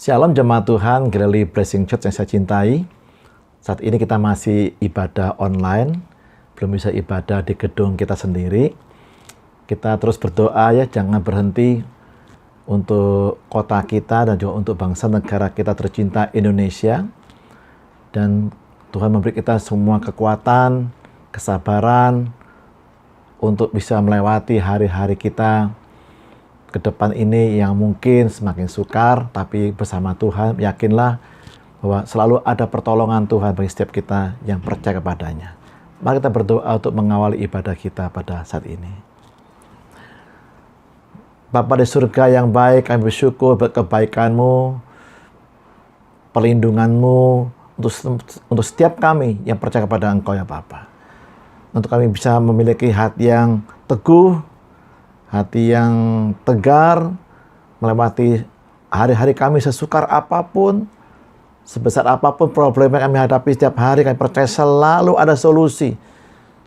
Shalom jemaat Tuhan, Galilee Blessing Church yang saya cintai. Saat ini kita masih ibadah online, belum bisa ibadah di gedung kita sendiri. Kita terus berdoa ya, jangan berhenti untuk kota kita dan juga untuk bangsa negara kita tercinta Indonesia. Dan Tuhan memberi kita semua kekuatan, kesabaran untuk bisa melewati hari-hari kita ke depan ini yang mungkin semakin sukar, tapi bersama Tuhan yakinlah bahwa selalu ada pertolongan Tuhan bagi setiap kita yang percaya kepadanya. Mari kita berdoa untuk mengawali ibadah kita pada saat ini. Bapa di surga yang baik, kami bersyukur buat kebaikan-Mu, perlindungan-Mu untuk setiap kami yang percaya kepada Engkau ya Bapa. Untuk kami bisa memiliki hati yang teguh, hati yang tegar, melewati hari-hari kami sesukar apapun, sebesar apapun problem yang kami hadapi setiap hari, kami percaya selalu ada solusi,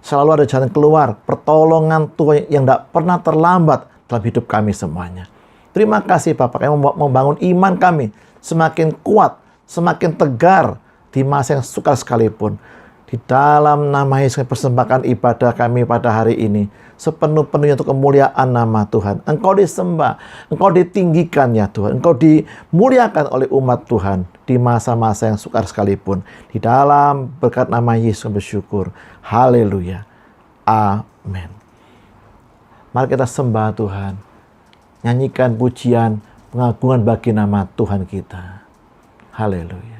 selalu ada jalan keluar, pertolongan Tuhan yang tidak pernah terlambat dalam hidup kami semuanya. Terima kasih Bapak, kami membangun iman kami semakin kuat, semakin tegar di masa yang sukar sekalipun. Di dalam nama Yesus kami persembahkan ibadah kami pada hari ini sepenuh-penuhnya untuk kemuliaan nama Tuhan. Engkau disembah, Engkau ditinggikan ya Tuhan. Engkau dimuliakan oleh umat Tuhan di masa-masa yang sukar sekalipun. Di dalam berkat nama Yesus kami bersyukur. Haleluya. Amin. Mari kita sembah Tuhan. Nyanyikan pujian pengagungan bagi nama Tuhan kita. Haleluya.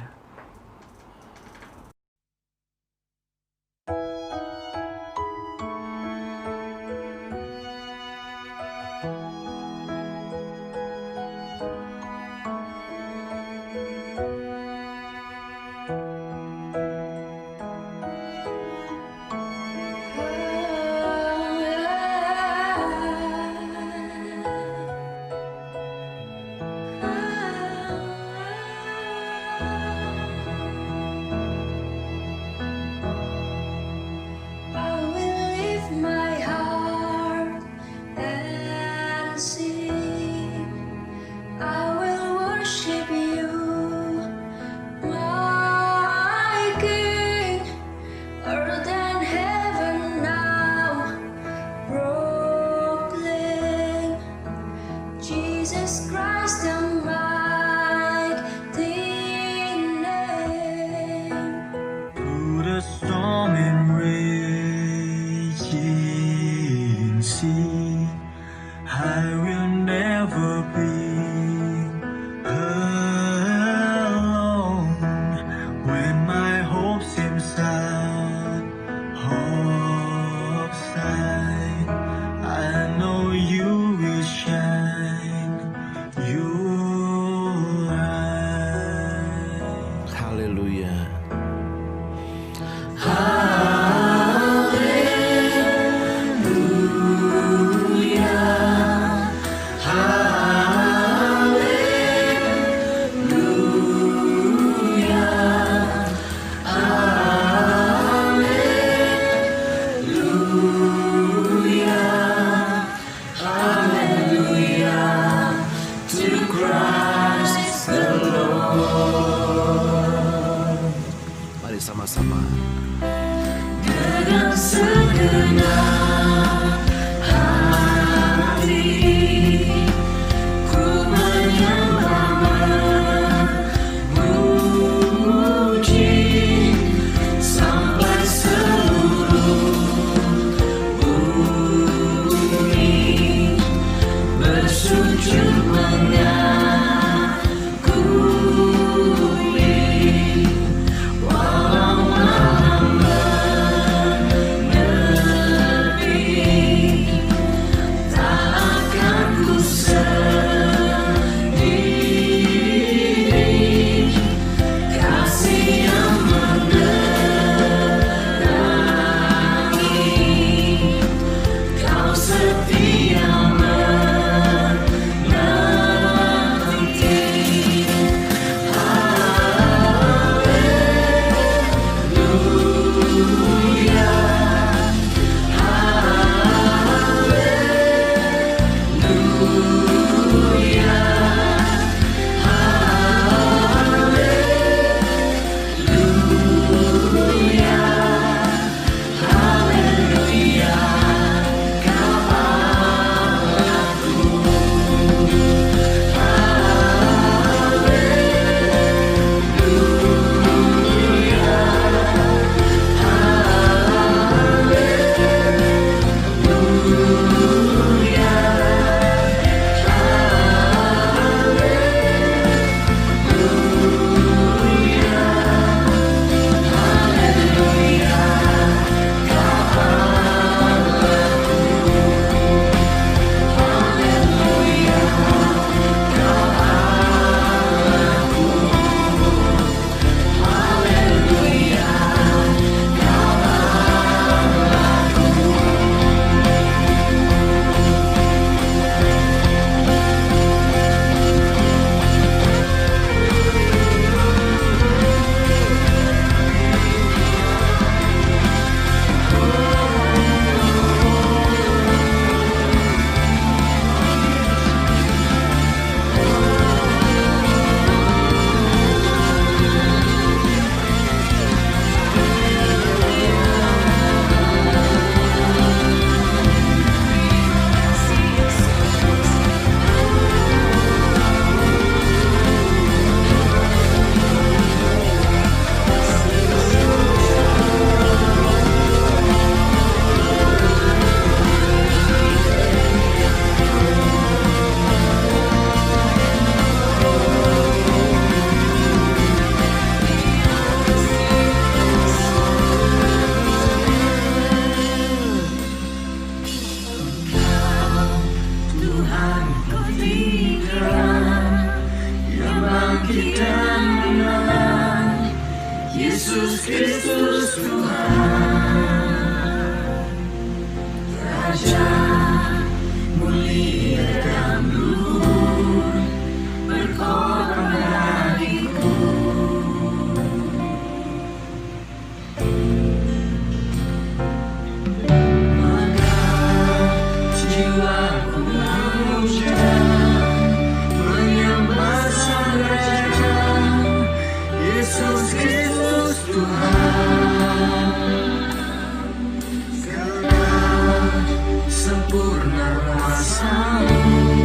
pikiran yang bangkit dan menang. Yesus Kristus Tuhan, Raja mulia dan luhur, berkorban bagiku. Maka jiwaku memuja, menyembah Sang Raja, Yesus Kristus Tuhan. Segala sempurna kuasa-Mu,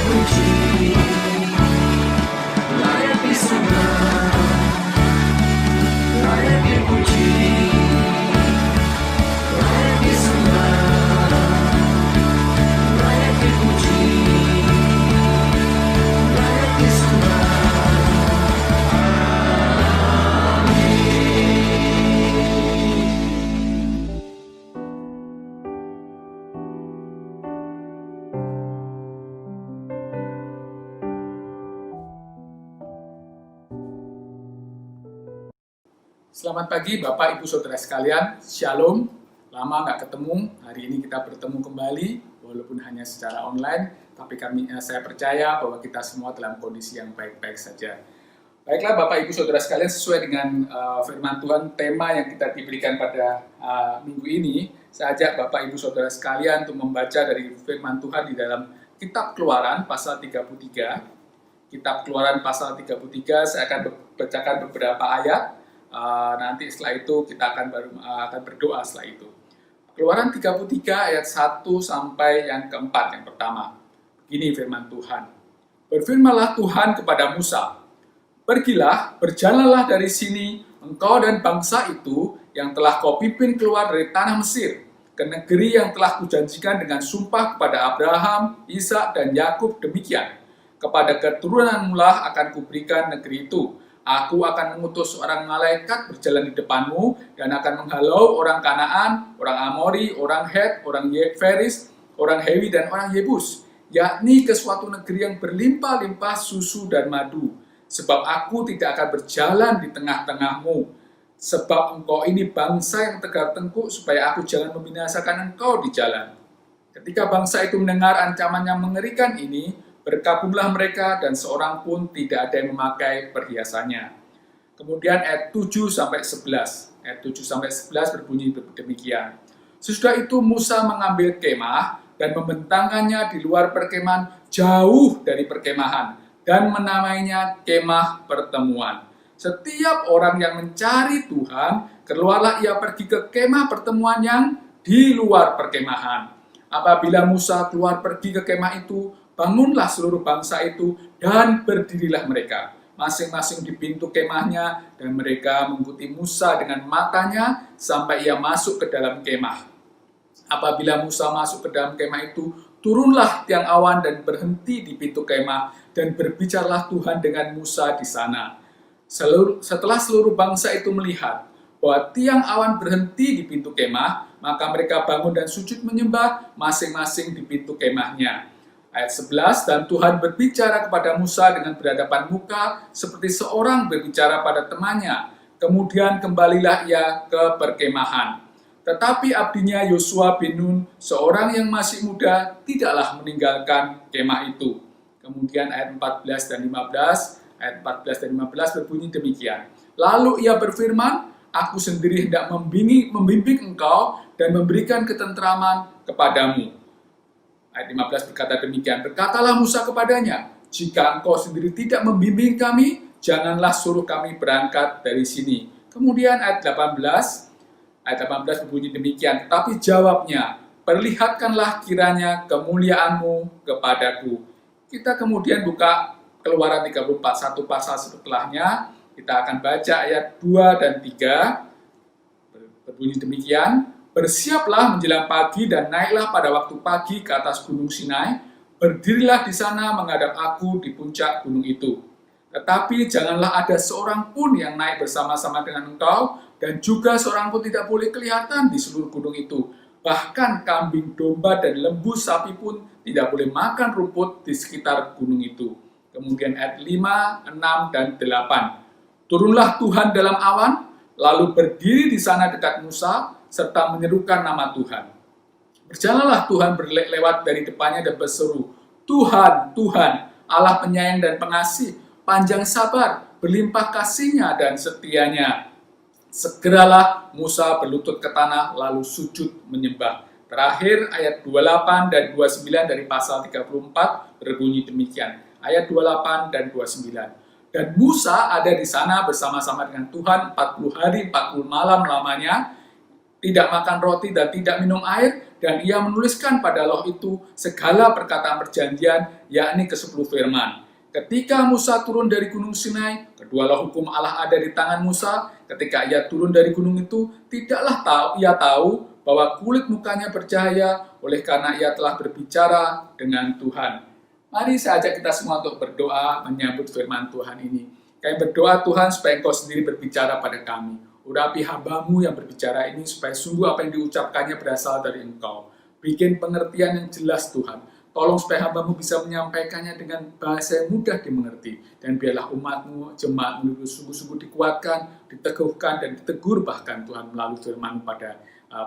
dipuji, layak disembah, layak dipuji, layak disembah, layak dipuji, layak disembah. Selamat pagi Bapak Ibu Saudara sekalian, Shalom. Lama nggak ketemu, hari ini kita bertemu kembali, walaupun hanya secara online, tapi saya percaya bahwa kita semua dalam kondisi yang baik-baik saja. Baiklah Bapak Ibu Saudara sekalian, sesuai dengan firman Tuhan, tema yang kita diberikan pada minggu ini, saya ajak Bapak Ibu Saudara sekalian untuk membaca dari firman Tuhan di dalam Kitab Keluaran pasal 33. Kitab Keluaran pasal 33, saya akan bacakan beberapa ayat. Nanti setelah itu kita akan berdoa setelah itu. Keluaran 33 ayat 1 sampai yang keempat, yang pertama. Begini firman Tuhan. Berfirmanlah Tuhan kepada Musa, pergilah, berjalanlah dari sini, engkau dan bangsa itu yang telah kau pimpin keluar dari tanah Mesir, ke negeri yang telah kujanjikan dengan sumpah kepada Abraham, Ishak dan Yakub demikian. Kepada keturunanmu lah akan kuberikan negeri itu. Aku akan mengutus seorang malaikat berjalan di depanmu dan akan menghalau orang Kanaan, orang Amori, orang Het, orang Feris, orang Hewi dan orang Yebus, yakni ke suatu negeri yang berlimpah-limpah susu dan madu. Sebab aku tidak akan berjalan di tengah-tengahmu. Sebab engkau ini bangsa yang tegar tengkuk, supaya aku jangan membinasakan engkau di jalan. Ketika bangsa itu mendengar ancaman yang mengerikan ini, berkabunglah mereka dan seorang pun tidak ada yang memakai perhiasannya. Kemudian ayat 7-11. Ayat 7-11 berbunyi demikian. Sesudah itu Musa mengambil kemah dan membentangkannya di luar perkemahan jauh dari perkemahan dan menamainya kemah pertemuan. Setiap orang yang mencari Tuhan, keluarlah ia pergi ke kemah pertemuan yang di luar perkemahan. Apabila Musa keluar pergi ke kemah itu, bangunlah seluruh bangsa itu dan berdirilah mereka, masing-masing di pintu kemahnya, dan mereka mengikuti Musa dengan matanya sampai ia masuk ke dalam kemah. Apabila Musa masuk ke dalam kemah itu, turunlah tiang awan dan berhenti di pintu kemah, dan berbicaralah Tuhan dengan Musa di sana. Setelah seluruh bangsa itu melihat bahwa tiang awan berhenti di pintu kemah, maka mereka bangun dan sujud menyembah masing-masing di pintu kemahnya. Ayat 11, dan Tuhan berbicara kepada Musa dengan berhadapan muka, seperti seorang berbicara pada temannya. Kemudian kembalilah ia ke perkemahan. Tetapi abdinya Yosua bin Nun, seorang yang masih muda, tidaklah meninggalkan kemah itu. Kemudian ayat 14 dan 15, ayat 14 dan 15 berbunyi demikian. Lalu ia berfirman, aku sendiri hendak membimbing engkau dan memberikan ketentraman kepadamu. Ayat 15 berkata demikian, berkatalah Musa kepadanya, jika engkau sendiri tidak membimbing kami, janganlah suruh kami berangkat dari sini. Kemudian ayat 18 berbunyi demikian, tetapi jawabnya, perlihatkanlah kiranya kemuliaanmu kepadaku. Kita kemudian buka Keluaran 34, satu pasal setelahnya, kita akan baca ayat 2 dan 3, berbunyi demikian, bersiaplah menjelang pagi dan naiklah pada waktu pagi ke atas gunung Sinai, berdirilah di sana menghadap aku di puncak gunung itu. Tetapi janganlah ada seorang pun yang naik bersama-sama dengan engkau, dan juga seorang pun tidak boleh kelihatan di seluruh gunung itu. Bahkan kambing domba dan lembu sapi pun tidak boleh makan rumput di sekitar gunung itu. Kemudian ayat 5, 6, dan 8. Turunlah Tuhan dalam awan, lalu berdiri di sana dekat Musa, serta menyerukan nama Tuhan. Berjalanlah Tuhan berlewat dari depannya dan berseru, Tuhan, Tuhan, Allah penyayang dan pengasih, panjang sabar, berlimpah kasihnya dan setianya. Segeralah Musa berlutut ke tanah, lalu sujud menyembah. Terakhir ayat 28 dan 29 dari pasal 34 berbunyi demikian. Ayat 28 dan 29. Dan Musa ada di sana bersama-sama dengan Tuhan 40 hari 40 malam lamanya, tidak makan roti dan tidak minum air, Dan ia menuliskan pada loh itu segala perkataan perjanjian, yakni ke-10 firman. Ketika Musa turun dari gunung Sinai, kedua loh hukum Allah ada di tangan Musa. Ketika ia turun dari gunung itu, tidaklah ia tahu bahwa kulit mukanya bercahaya oleh karena ia telah berbicara dengan Tuhan. Mari saya ajak kita semua untuk berdoa menyambut firman Tuhan ini. Kami berdoa Tuhan supaya Engkau sendiri berbicara pada kami. Urapi hamba-Mu yang berbicara ini supaya sungguh apa yang diucapkannya berasal dari Engkau. Bikin pengertian yang jelas Tuhan. Tolong supaya hamba-Mu bisa menyampaikannya dengan bahasa yang mudah dimengerti. Dan biarlah umat-Mu, jemaat-Mu sungguh-sungguh dikuatkan, diteguhkan, dan ditegur bahkan Tuhan melalui firman pada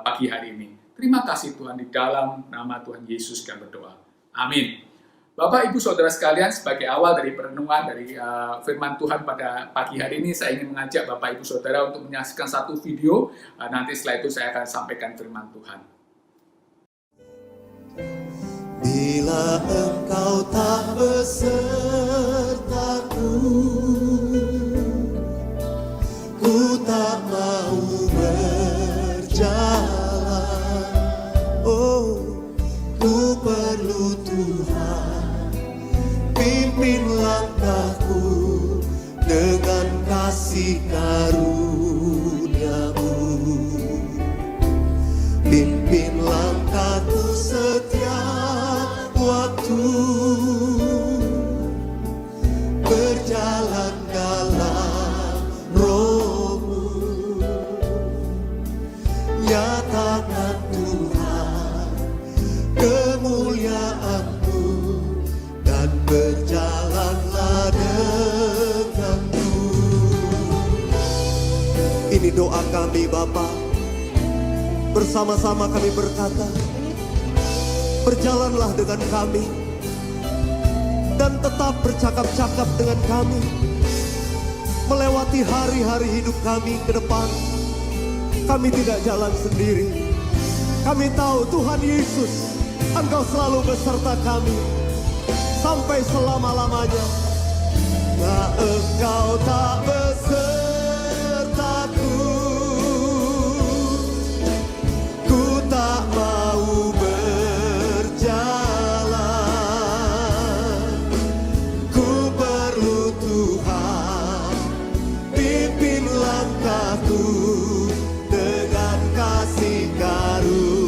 pagi hari ini. Terima kasih Tuhan, di dalam nama Tuhan Yesus kami berdoa. Amin. Bapak, Ibu, Saudara sekalian, sebagai awal dari perenungan dari firman Tuhan pada pagi hari ini, saya ingin mengajak Bapak, Ibu, Saudara untuk menyaksikan satu video. Nanti setelah itu saya akan sampaikan firman Tuhan. Bila engkau tak besertaku, ku tak mau berjalan. Oh, ku perlu Tuhan, pimpin langkahku dengan kasih karunia-Mu. Pimpin langkahku setiap waktu, berjalan dalam Roh-Mu. Nyatakan Tuhan kemuliaan-Mu, dan berjalanlah denganku. Ini doa kami Bapa. Bersama-sama kami berkata, berjalanlah dengan kami, dan tetap bercakap-cakap dengan kami, melewati hari-hari hidup kami ke depan. Kami tidak jalan sendiri. Kami tahu Tuhan Yesus, Engkau selalu beserta kami, sampai selama-lamanya. Nah, Engkau tak besertaku, tak mau berjalan. Ku perlu Tuhan, pimpin langkahku dengan kasih karunia-Mu.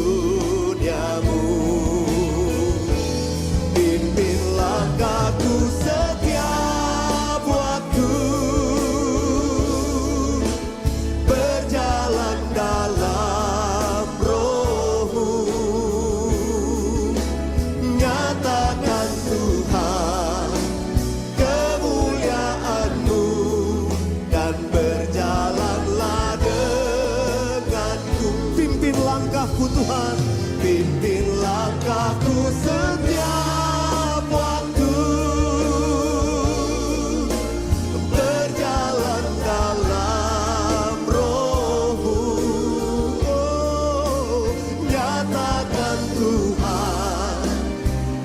Pimpin langkahku setiap waktu, berjalan dalam Tuhan, pimpin langkahku setiap waktu, berjalan dalam Roh-Mu. Oh, nyatakan Tuhan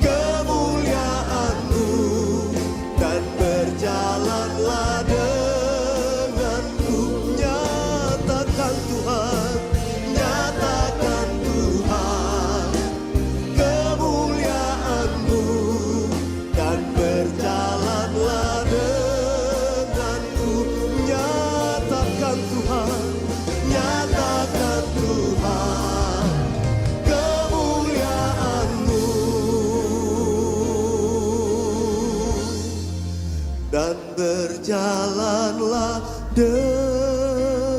kemuliaan-Mu, dan berjalanlah denganku. Nyatakan Tuhan, nyatakan kemuliaan-Mu, dan berjalanlah denganku. Nyatakan Tuhan, nyatakan Tuhan kemuliaan-Mu, dan berjalanlah denganku.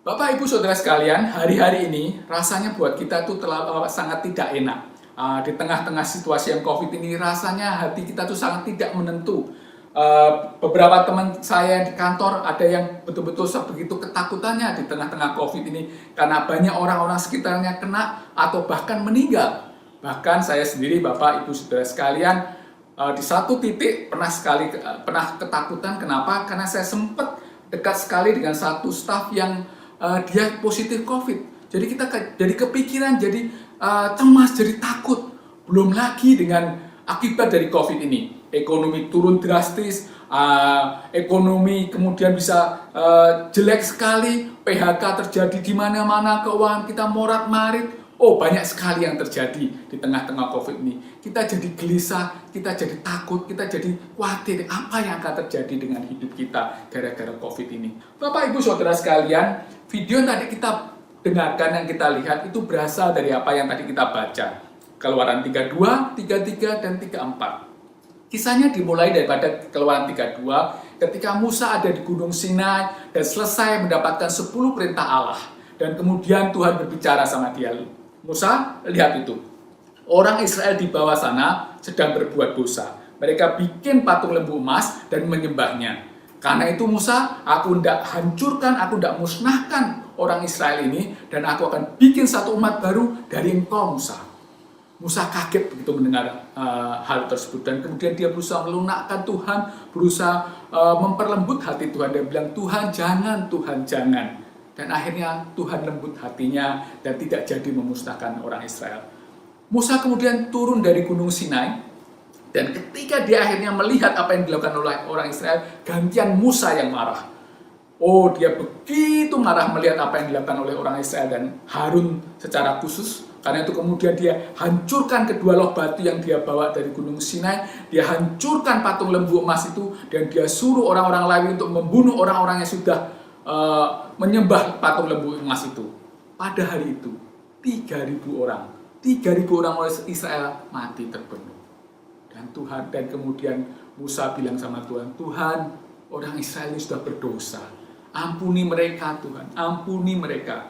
Bapak, Ibu, Saudara sekalian, hari-hari ini rasanya buat kita tuh sangat tidak enak. Di tengah-tengah situasi yang COVID ini, rasanya hati kita tuh sangat tidak menentu. Beberapa teman saya di kantor ada yang betul-betul sebegitu ketakutannya di tengah-tengah COVID ini, karena banyak orang-orang sekitarnya kena atau bahkan meninggal. Bahkan saya sendiri, Bapak, Ibu, Saudara sekalian, di satu titik pernah ketakutan. Kenapa? Karena saya sempat dekat sekali dengan satu staf yang dia positif COVID. Jadi kita jadi kepikiran, jadi cemas, jadi takut. Belum lagi dengan akibat dari COVID ini. ekonomi turun drastis, ekonomi kemudian bisa jelek sekali, PHK terjadi di mana-mana, keuangan kita morat-marit. Oh, banyak sekali yang terjadi di tengah-tengah COVID ini. Kita jadi gelisah, kita jadi takut, kita jadi khawatir apa yang akan terjadi dengan hidup kita gara-gara COVID ini. Bapak, Ibu, Saudara sekalian, video yang tadi kita dengarkan, yang kita lihat itu berasal dari apa yang tadi kita baca. Keluaran 32, 33, dan 34. Kisahnya dimulai daripada Keluaran 32 ketika Musa ada di Gunung Sinai dan selesai mendapatkan 10 perintah Allah. Dan kemudian Tuhan berbicara sama dia. Musa, lihat itu. Orang Israel di bawah sana sedang berbuat dosa. Mereka bikin patung lembu emas dan menyembahnya. Karena itu Musa, aku tidak hancurkan, aku tidak musnahkan orang Israel ini. Dan aku akan bikin satu umat baru dari engkau, Musa. Musa kaget begitu mendengar hal tersebut. Dan kemudian dia berusaha melunakkan Tuhan, berusaha memperlembut hati Tuhan. Dia bilang, Tuhan jangan, Tuhan jangan. Dan akhirnya Tuhan lembut hatinya dan tidak jadi memusnahkan orang Israel. Musa kemudian turun dari Gunung Sinai, dan ketika dia akhirnya melihat apa yang dilakukan oleh orang Israel, gantian Musa yang marah. Oh, dia begitu marah melihat apa yang dilakukan oleh orang Israel dan Harun secara khusus. Karena itu kemudian dia hancurkan kedua loh batu yang dia bawa dari Gunung Sinai. Dia hancurkan patung lembu emas itu, dan dia suruh orang-orang Lewi untuk membunuh orang-orang yang sudah menyembah patung lembu emas itu. Pada hari itu 3.000 orang Israel mati terbunuh. Dan kemudian Musa bilang sama Tuhan, Tuhan, orang Israel ini sudah berdosa. Ampuni mereka, Tuhan, ampuni mereka.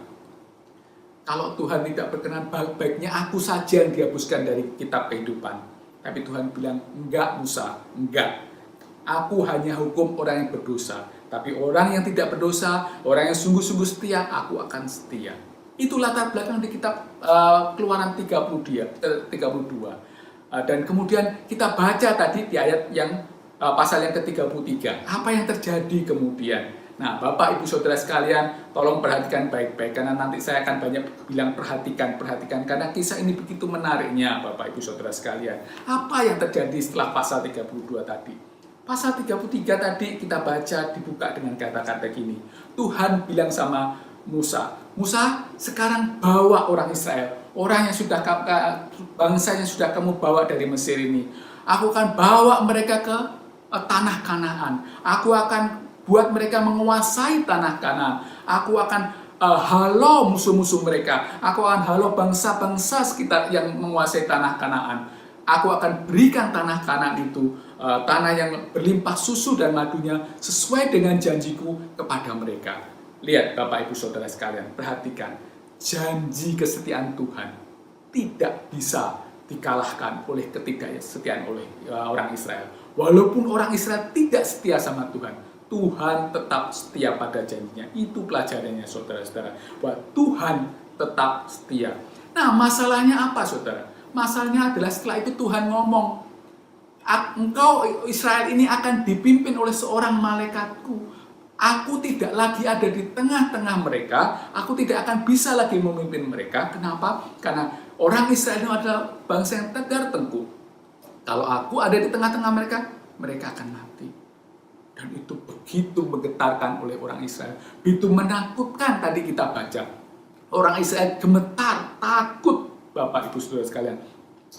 Kalau Tuhan tidak berkenan, baik-baiknya aku saja yang dihapuskan dari kitab kehidupan. Tapi Tuhan bilang, enggak Musa, enggak. Aku hanya hukum orang yang berdosa. Tapi orang yang tidak berdosa, orang yang sungguh-sungguh setia, aku akan setia. Itu latar belakang di kitab Keluaran 32. Dan kemudian kita baca tadi di ayat yang pasal yang ke-33. Apa yang terjadi kemudian? Nah, Bapak, Ibu, Saudara sekalian, tolong perhatikan baik-baik. Karena nanti saya akan banyak bilang perhatikan. Karena kisah ini begitu menariknya, Bapak, Ibu, Saudara sekalian. Apa yang terjadi setelah pasal 32 tadi? Pasal 33 tadi kita baca dibuka dengan kata-kata gini. Tuhan bilang sama Musa, Musa, sekarang bawa orang Israel, orang yang sudah bangsa yang sudah kamu bawa dari Mesir ini. Aku akan bawa mereka ke tanah Kanaan. Aku akan buat mereka menguasai tanah Kanaan. Aku akan halau musuh-musuh mereka. Aku akan halau bangsa-bangsa sekitar yang menguasai tanah Kanaan. Aku akan berikan tanah Kanaan itu, tanah yang berlimpah susu dan madunya, sesuai dengan janjiku kepada mereka. Lihat Bapak, Ibu, Saudara sekalian, perhatikan. Janji kesetiaan Tuhan tidak bisa dikalahkan oleh ketidaksetiaan oleh orang Israel. Walaupun orang Israel tidak setia sama Tuhan, Tuhan tetap setia pada janjinya. Itu pelajarannya, saudara-saudara, bahwa Tuhan tetap setia. Nah, masalahnya apa, saudara? Masalahnya adalah setelah itu Tuhan ngomong, engkau Israel ini akan dipimpin oleh seorang malaikatku. Aku tidak lagi ada di tengah-tengah mereka. Aku tidak akan bisa lagi memimpin mereka. Kenapa? Karena orang Israel ini adalah bangsa yang tegar tengkuk. Kalau aku ada di tengah-tengah mereka, mereka akan mati. Dan itu begitu menggetarkan oleh orang Israel. Begitu menakutkan tadi kita baca. Orang Israel gemetar, takut, Bapak, Ibu, Saudara sekalian.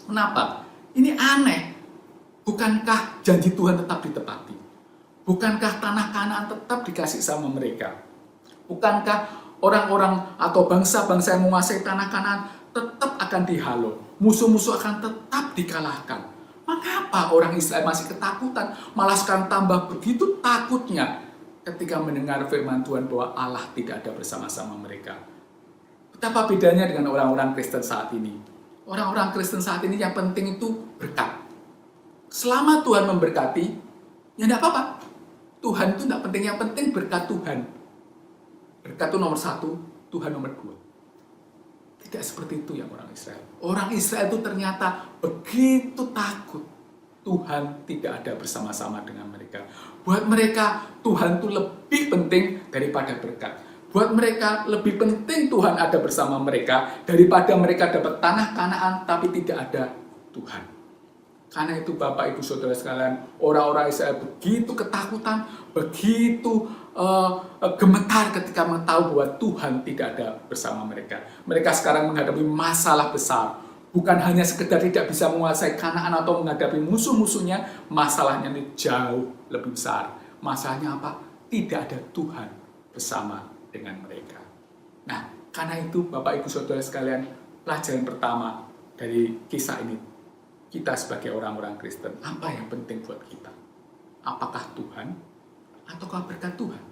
Kenapa? Ini aneh. Bukankah janji Tuhan tetap ditepati? Bukankah tanah Kanaan tetap dikasih sama mereka? Bukankah orang-orang atau bangsa-bangsa yang menguasai tanah Kanaan tetap akan dihalau? Musuh-musuh akan tetap dikalahkan. Mengapa orang Israel masih ketakutan? Malah sekarang tambah begitu takutnya ketika mendengar firman Tuhan bahwa Allah tidak ada bersama-sama mereka. Betapa bedanya dengan orang-orang Kristen saat ini. Orang-orang Kristen saat ini yang penting itu berkat. Selama Tuhan memberkati, ya tidak apa-apa. Tuhan itu tidak penting, yang penting berkat Tuhan. Berkat itu nomor 1, Tuhan nomor 2. Tidak seperti itu yang orang Israel. Orang Israel itu ternyata begitu takut. Tuhan tidak ada bersama-sama dengan mereka. Buat mereka, Tuhan itu lebih penting daripada berkat. Buat mereka, lebih penting Tuhan ada bersama mereka daripada mereka dapat tanah Kanaan tapi tidak ada Tuhan. Karena itu Bapak Ibu Saudara sekalian, orang-orang Israel begitu ketakutan, begitu gemetar ketika mengetahui bahwa Tuhan tidak ada bersama mereka. Mereka sekarang menghadapi masalah besar. Bukan hanya sekedar tidak bisa menguasai Kanaan atau menghadapi musuh-musuhnya, masalahnya ini jauh lebih besar. Masalahnya apa? Tidak ada Tuhan bersama dengan mereka. Nah, karena itu Bapak Ibu Saudara sekalian, pelajaran pertama dari kisah ini, kita sebagai orang-orang Kristen, apa yang penting buat kita? Apakah Tuhan ataukah berkat Tuhan?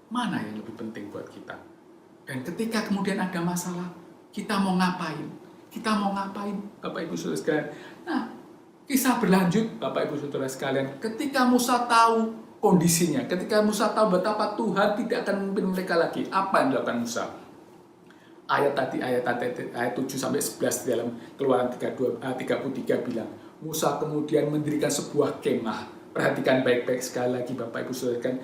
Mana yang lebih penting buat kita? Dan ketika kemudian ada masalah, kita mau ngapain? Kita mau ngapain, Bapak Ibu Saudara sekalian? Nah, kisah berlanjut, Bapak Ibu Saudara sekalian, ketika Musa tahu kondisinya, ketika Musa tahu betapa Tuhan tidak akan memimpin mereka lagi, apa yang dilakukan Musa? Ayat 7 sampai 11 dalam Keluaran 33 bilang, Musa kemudian mendirikan sebuah kemah. Perhatikan baik-baik sekali lagi Bapak Ibu Saudara sekalian,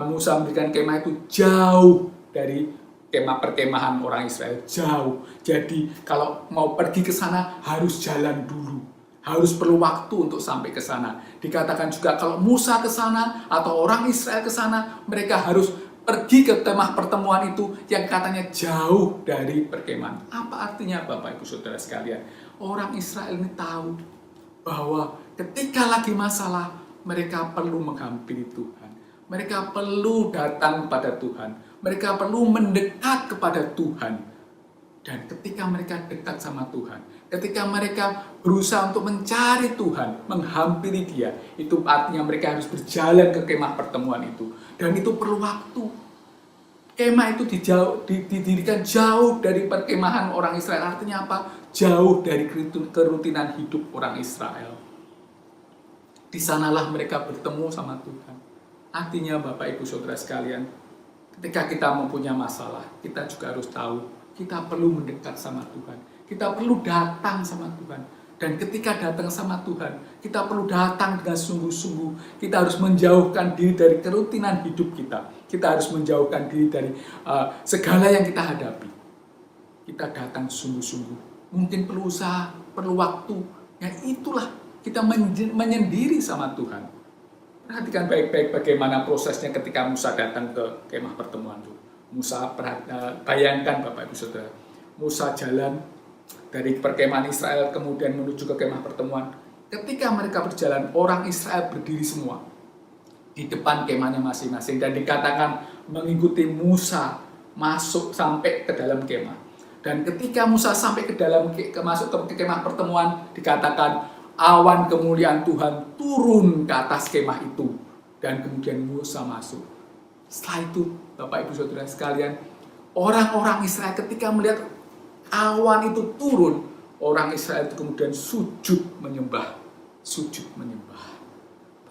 Musa mendirikan kemah itu jauh dari kemah perkemahan orang Israel, jauh. Jadi kalau mau pergi ke sana harus jalan dulu. Harus perlu waktu untuk sampai ke sana. Dikatakan juga kalau Musa ke sana atau orang Israel ke sana, mereka harus pergi ke kemah pertemuan itu yang katanya jauh dari perkemahan. Apa artinya Bapak Ibu Saudara sekalian? Orang Israel ini tahu bahwa ketika lagi masalah, mereka perlu menghampiri Tuhan. Mereka perlu datang kepada Tuhan. Mereka perlu mendekat kepada Tuhan. Dan ketika mereka dekat sama Tuhan, ketika mereka berusaha untuk mencari Tuhan, menghampiri Dia, itu artinya mereka harus berjalan ke kemah pertemuan itu. Dan itu perlu waktu. Kemah itu didirikan jauh dari perkemahan orang Israel. Artinya apa? Jauh dari kerutinan hidup orang Israel. Di sanalah mereka bertemu sama Tuhan. Artinya Bapak Ibu Saudara sekalian, ketika kita mempunyai masalah, kita juga harus tahu kita perlu mendekat sama Tuhan. Kita perlu datang sama Tuhan. Dan ketika datang sama Tuhan, kita perlu datang dengan sungguh-sungguh. Kita harus menjauhkan diri dari kerutinan hidup kita. Kita harus menjauhkan diri dari segala yang kita hadapi. Kita datang sungguh-sungguh. Mungkin perlu usaha, perlu waktu. Ya itulah kita menyendiri sama Tuhan. Perhatikan baik-baik bagaimana prosesnya ketika Musa datang ke kemah pertemuan itu. Musa, bayangkan Bapak Ibu Saudara, Musa jalan dari perkemahan Israel kemudian menuju ke kemah pertemuan. Ketika mereka berjalan, orang Israel berdiri semua di depan kemahnya masing-masing dan dikatakan mengikuti Musa masuk sampai ke dalam kemah. Dan ketika Musa sampai masuk ke kemah pertemuan, dikatakan awan kemuliaan Tuhan turun ke atas kemah itu. Dan kemudian Musa masuk. Setelah itu, Bapak Ibu Saudara sekalian, orang-orang Israel ketika melihat awan itu turun, orang Israel itu kemudian sujud menyembah. Sujud menyembah.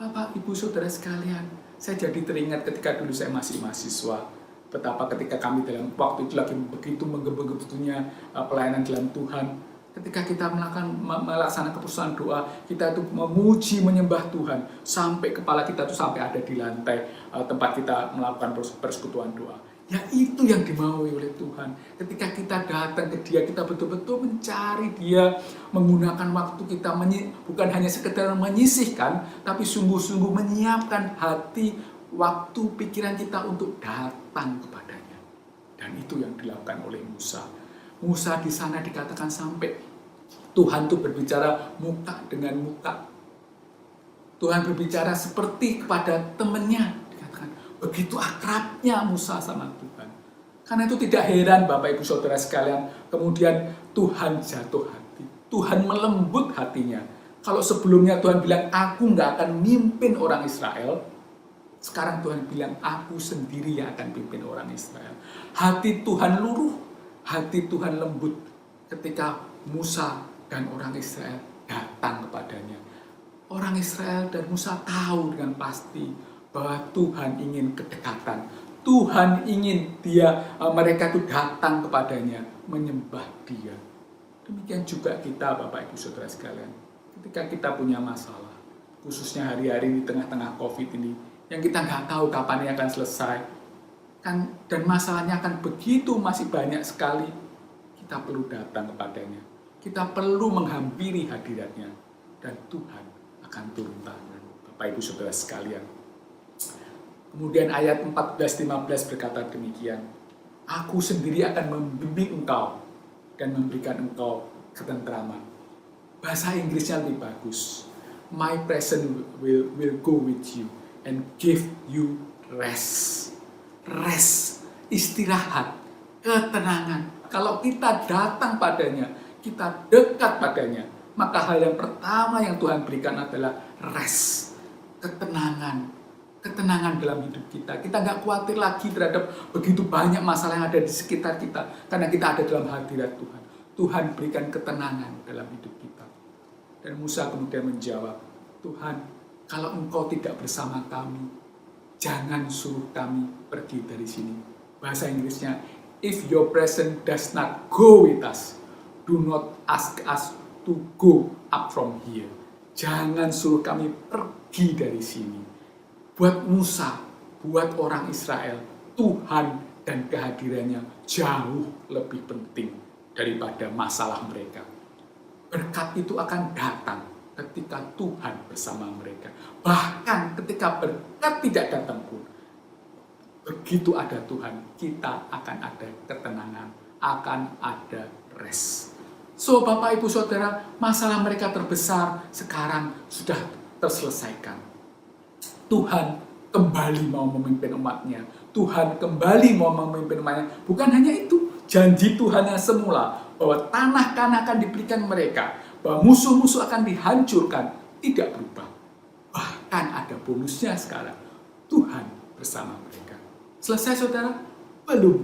Bapak Ibu Saudara sekalian, saya jadi teringat ketika dulu saya masih mahasiswa. Betapa ketika kami dalam waktu itu lagi begitu menggebu-gebunya pelayanan dalam Tuhan. Ketika kita melaksanakan keputusan doa, kita itu memuji, menyembah Tuhan. Sampai kepala kita itu sampai ada di lantai tempat kita melakukan persekutuan doa. Ya itu yang dimaui oleh Tuhan. Ketika kita datang ke Dia, kita betul-betul mencari Dia. Menggunakan waktu kita, bukan hanya sekedar menyisihkan, tapi sungguh-sungguh menyiapkan hati, waktu, pikiran kita untuk datang kepadanya. Dan itu yang dilakukan oleh Musa. Musa di sana dikatakan sampai Tuhan itu berbicara muka dengan muka. Tuhan berbicara seperti kepada temannya. Dikatakan begitu akrabnya Musa sama Tuhan. Karena itu tidak heran Bapak Ibu Saudara sekalian, kemudian Tuhan jatuh hati. Tuhan melembut hatinya. Kalau sebelumnya Tuhan bilang aku nggak akan mimpin orang Israel, sekarang Tuhan bilang aku sendiri yang akan pimpin orang Israel. Hati Tuhan luruh. Hati Tuhan lembut ketika Musa dan orang Israel datang kepadanya. Orang Israel dan Musa tahu dengan pasti bahwa Tuhan ingin kedekatan. Tuhan ingin mereka itu datang kepadanya, menyembah Dia. Demikian juga kita Bapak Ibu Saudara sekalian. Ketika kita punya masalah, khususnya hari-hari di tengah-tengah COVID ini, yang kita nggak tahu kapan ini akan selesai, dan masalahnya akan begitu masih banyak sekali, kita perlu datang kepadanya. Kita perlu menghampiri hadiratnya. dan Tuhan akan turun tangan. Bapak Ibu Saudara sekalian. Kemudian ayat 14-15 berkata demikian, aku sendiri akan membimbing engkau dan memberikan engkau ketentraman. Bahasa Inggrisnya lebih bagus. My presence will go with you and give you rest. Rest, istirahat, ketenangan. Kalau kita datang padanya, kita dekat padanya, maka hal yang pertama yang Tuhan berikan adalah rest, ketenangan. Ketenangan dalam hidup kita. Kita nggak khawatir lagi terhadap begitu banyak masalah yang ada di sekitar kita. Karena kita ada dalam hadirat Tuhan. Tuhan berikan ketenangan dalam hidup kita. Dan Musa kemudian menjawab, Tuhan, kalau engkau tidak bersama kami, jangan suruh kami pergi dari sini. Bahasa Inggrisnya, if your presence does not go with us, do not ask us to go up from here. Jangan suruh kami pergi dari sini. Buat Musa, buat orang Israel, Tuhan dan kehadirannya jauh lebih penting daripada masalah mereka. Berkat itu akan datang ketika Tuhan bersama mereka. Bahkan ketika berkat tidak datang pun, begitu ada Tuhan, kita akan ada ketenangan, akan ada rest. So, Bapak Ibu Saudara, masalah mereka terbesar sekarang sudah terselesaikan. Tuhan kembali mau memimpin umatnya. Tuhan kembali mau memimpin umatnya. Bukan hanya itu, janji Tuhan yang semula bahwa tanah Kanaan akan diberikan mereka, bahwa musuh-musuh akan dihancurkan, tidak berubah. Bahkan ada bonusnya sekarang. Tuhan bersama mereka. Selesai saudara? Belum.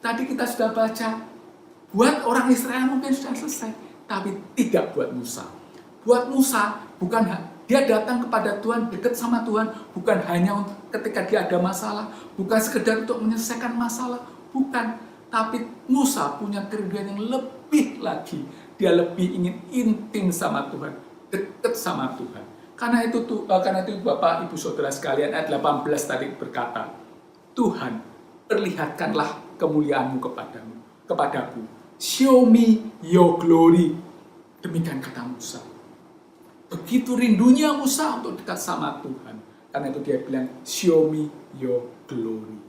Tadi kita sudah baca, buat orang Israel mungkin sudah selesai, tapi tidak buat Musa. Buat Musa, bukan dia datang kepada Tuhan, dekat sama Tuhan, bukan hanya ketika dia ada masalah, bukan sekedar untuk menyelesaikan masalah, bukan. Tapi Musa punya kerinduan yang lebih lagi. Dia lebih ingin intim sama Tuhan, dekat sama Tuhan. Karena itu Bapak Ibu Saudara sekalian, ayat 18 tadi berkata, Tuhan, perlihatkanlah kemuliaan-Mu kepadaku. Show me your glory. Demikian kata Musa. Begitu rindunya Musa untuk dekat sama Tuhan. Karena itu dia bilang, show me your glory.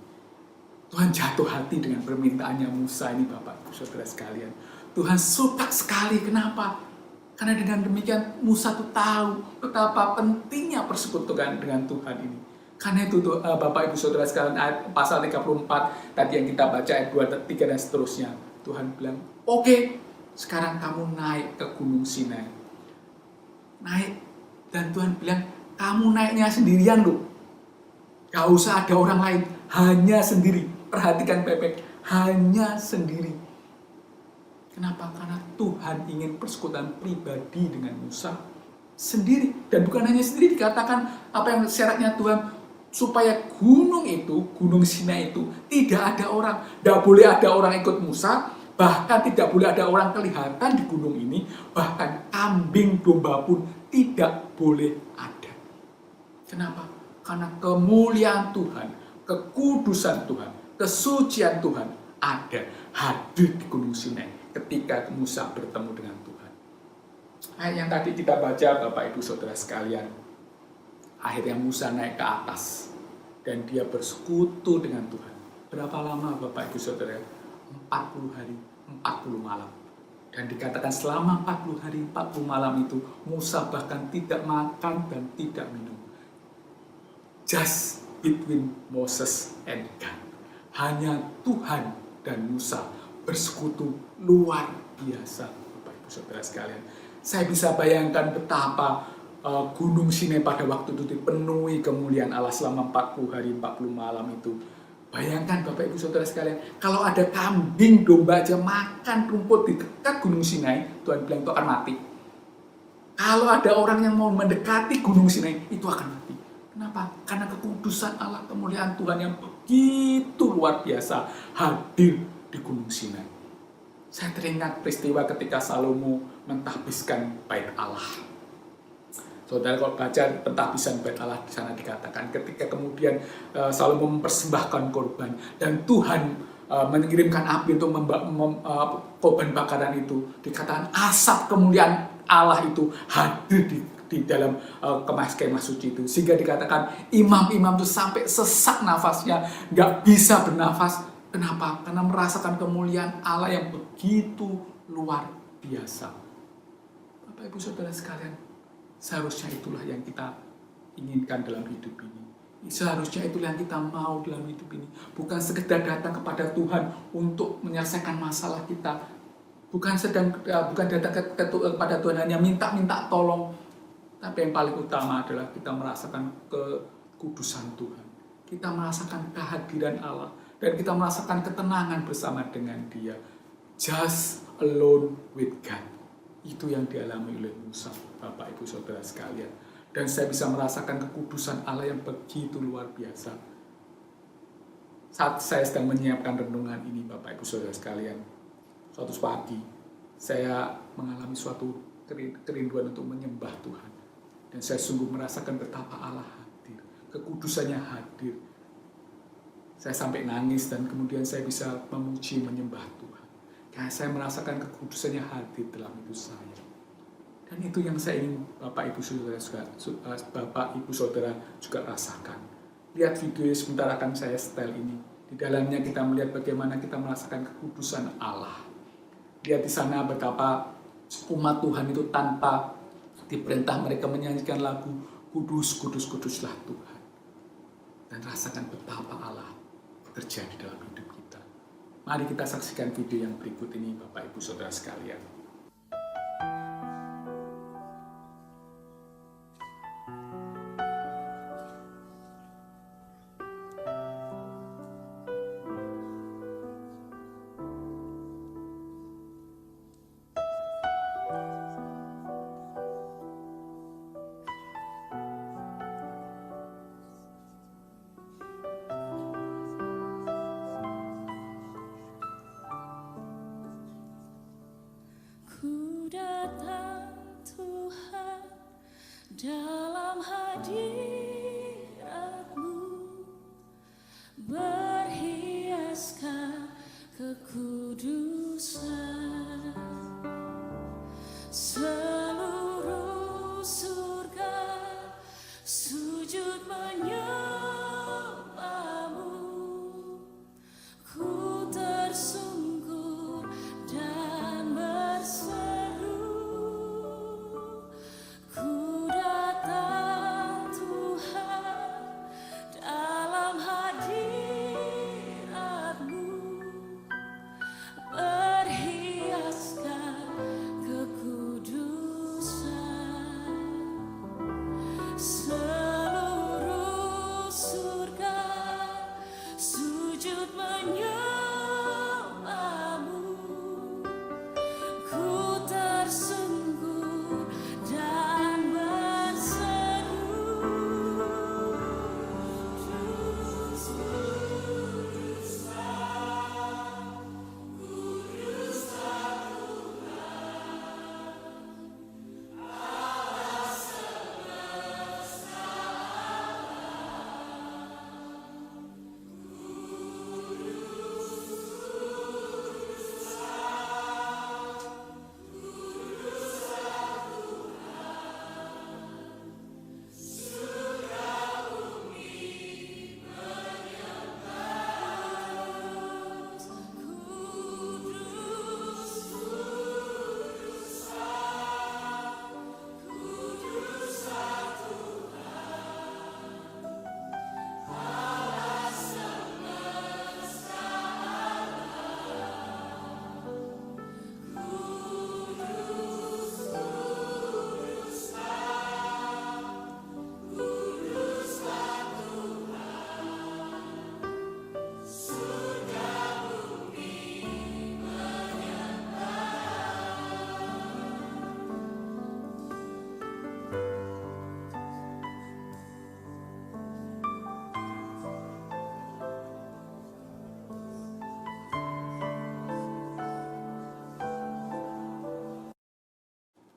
Tuhan jatuh hati dengan permintaannya Musa ini, Bapak Ibu Saudara sekalian. Tuhan suka sekali. Kenapa? Karena dengan demikian Musa tuh tahu betapa pentingnya persekutuan dengan Tuhan ini. Karena itu Bapak Ibu Saudara sekalian, pasal 34 tadi yang kita baca ayat 2, 3 dan seterusnya. Tuhan bilang, oke, sekarang kamu naik ke Gunung Sinai. Naik. Dan Tuhan bilang, kamu naiknya sendirian loh. Gak usah ada orang lain. Hanya sendiri. Perhatikan baik-baik. Hanya sendiri. Kenapa? Karena Tuhan ingin persekutuan pribadi dengan Musa. Sendiri. Dan bukan hanya sendiri, dikatakan apa yang syaratnya Tuhan. Supaya gunung itu, Gunung Sinai itu, tidak ada orang. Tidak boleh ada orang ikut Musa. Bahkan tidak boleh ada orang kelihatan di gunung ini. Bahkan kambing domba pun tidak boleh ada. Kenapa? Karena kemuliaan Tuhan, kekudusan Tuhan, kesucian Tuhan ada hadir di Gunung Sinai ketika Musa bertemu dengan Tuhan. Ayat yang tadi kita baca Bapak Ibu Saudara sekalian, akhirnya Musa naik ke atas dan dia bersekutu dengan Tuhan. Berapa lama Bapak Ibu Saudara? 40 hari, 40 malam. Dan dikatakan selama 40 hari, 40 malam itu Musa bahkan tidak makan dan tidak minum. Just between Moses and God. Hanya Tuhan dan Musa bersekutu luar biasa, Bapak Ibu Saudara sekalian. Saya bisa bayangkan betapa Gunung Sinai pada waktu itu dipenuhi kemuliaan Allah selama 40 hari, 40 malam itu. Bayangkan Bapak Ibu Saudara sekalian, kalau ada kambing domba aja makan rumput di dekat Gunung Sinai, Tuhan bilang itu akan mati. Kalau ada orang yang mau mendekati Gunung Sinai, itu akan mati. Kenapa? Karena kekudusan Allah, kemuliaan Tuhan yang begitu luar biasa hadir di Gunung Sinai. Saya teringat peristiwa ketika Salomo mentahbiskan bait Allah. Saudara kalau baca pentahbisan bait Allah di sana dikatakan ketika kemudian Salomo mempersembahkan korban dan Tuhan mengirimkan api untuk korban bakaran itu, dikatakan asap kemuliaan Allah itu hadir di di dalam kemah suci itu. Sehingga dikatakan imam-imam itu sampai sesak nafasnya, nggak bisa bernafas. Kenapa? Karena merasakan kemuliaan Allah yang begitu luar biasa. Bapak Ibu Saudara sekalian, seharusnya itulah yang kita inginkan dalam hidup ini. Seharusnya itulah yang kita mau dalam hidup ini. Bukan sekedar datang kepada Tuhan untuk menyelesaikan masalah kita. Bukan datang kepada Tuhan hanya minta tolong. Tapi yang paling utama adalah kita merasakan kekudusan Tuhan. Kita merasakan kehadiran Allah. Dan kita merasakan ketenangan bersama dengan Dia. Just alone with God. Itu yang dialami oleh Musa, Bapak Ibu Saudara sekalian. Dan saya bisa merasakan kekudusan Allah yang begitu luar biasa. Saat saya sedang menyiapkan renungan ini, Bapak Ibu Saudara sekalian, suatu pagi saya mengalami suatu kerinduan untuk menyembah Tuhan. Dan saya sungguh merasakan betapa Allah hadir, kekudusannya hadir. Saya sampai nangis dan kemudian saya bisa memuji, menyembah Tuhan. Karena saya merasakan kekudusannya hadir dalam hidup saya. Dan itu yang saya ingin Bapak Ibu Saudara juga rasakan. Lihat video sebentar akan saya setel ini. Di dalamnya kita melihat bagaimana kita merasakan kekudusan Allah. Lihat di sana betapa umat Tuhan itu tanpa diperintah mereka menyanyikan lagu Kudus, Kudus, Kuduslah Tuhan. Dan rasakan betapa Allah terjadi dalam hidup kita. Mari kita saksikan video yang berikut ini, Bapak Ibu Saudara sekalian. Ku datang Tuhan dalam hadirat-Mu, berhiaskan kekudusan. Seluruh surga sujud menyembah-Mu. Ku tersungkur dan berseru, ku datang Tuhan dalam hadirat-Mu, berhiaskan kekudusan. Seluruh surga sujud menyembah-Mu. Ku tersungkur dan berseru,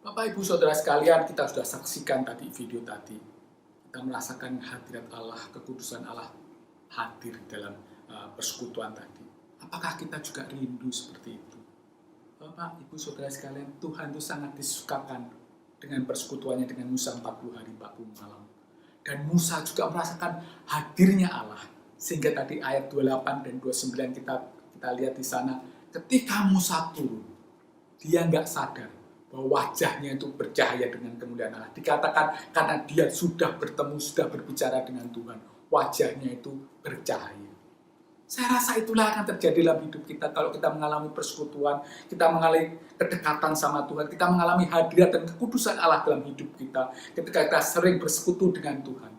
Bapak Ibu Saudara sekalian, kita sudah saksikan tadi video tadi. Kita merasakan hadirat Allah, kekudusan Allah hadir dalam persekutuan tadi. Apakah kita juga rindu seperti itu? Bapak Ibu Saudara sekalian, Tuhan itu sangat disukakan dengan persekutuannya dengan Musa 40 hari 40 malam. Dan Musa juga merasakan hadirnya Allah. Sehingga tadi ayat 28 dan 29 kita lihat di sana, ketika Musa turun, dia nggak sadar bahwa wajahnya itu bercahaya dengan kemuliaan Allah. Dikatakan karena dia sudah bertemu, sudah berbicara dengan Tuhan, wajahnya itu bercahaya. Saya rasa itulah akan terjadi dalam hidup kita kalau kita mengalami persekutuan, kita mengalami kedekatan sama Tuhan, kita mengalami hadirat dan kekudusan Allah dalam hidup kita. Ketika kita sering bersekutu dengan Tuhan,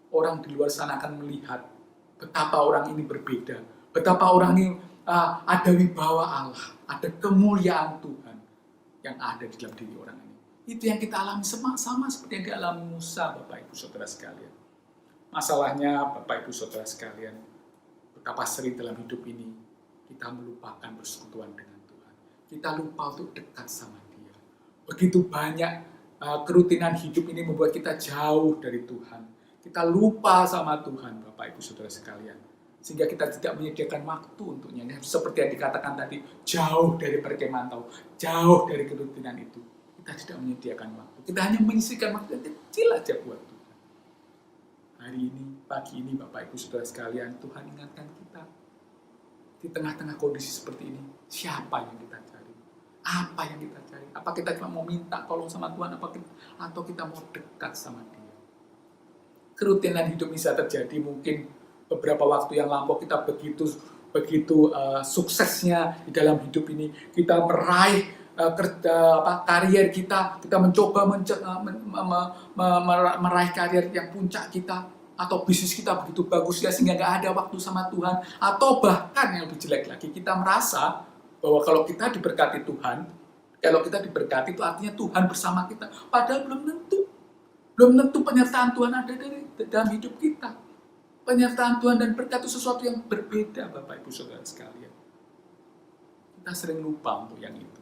orang di luar sana akan melihat betapa orang ini berbeda, betapa orang ini ada wibawa Allah, ada kemuliaan Tuhan yang ada di dalam diri orang ini. Itu yang kita alami sama seperti yang dialami Musa, Bapak Ibu Saudara sekalian. Masalahnya, Bapak Ibu Saudara sekalian, betapa sering dalam hidup ini kita melupakan persekutuan dengan Tuhan. Kita lupa untuk dekat sama Dia. Begitu banyak kerutinan hidup ini membuat kita jauh dari Tuhan. Kita lupa sama Tuhan, Bapak Ibu Saudara sekalian. Sehingga kita tidak menyediakan waktu untuknya. Seperti yang dikatakan tadi, jauh dari perkemahan tahu, jauh dari kerutinan itu. Kita tidak menyediakan waktu. Kita hanya menyisihkan waktu yang kecil aja buat Tuhan. Hari ini, pagi ini, Bapak Ibu Saudara sekalian, Tuhan ingatkan kita. Di tengah-tengah kondisi seperti ini, siapa yang kita cari? Apa yang kita cari? Apa kita cuma mau minta tolong sama Tuhan, atau kita mau dekat sama Dia? Kerutinan hidup bisa terjadi mungkin beberapa waktu yang lampau kita begitu suksesnya di dalam hidup ini. Kita meraih karier kita mencoba meraih karier yang puncak kita, atau bisnis kita begitu bagus ya sehingga nggak ada waktu sama Tuhan, atau bahkan yang lebih jelek lagi kita merasa bahwa kalau kita diberkati Tuhan, kalau kita diberkati itu artinya Tuhan bersama kita, padahal belum tentu penyertaan Tuhan ada dalam hidup kita. Penyertaan Tuhan dan berkat itu sesuatu yang berbeda, Bapak Ibu Saudara sekalian. Kita sering lupa untuk yang itu.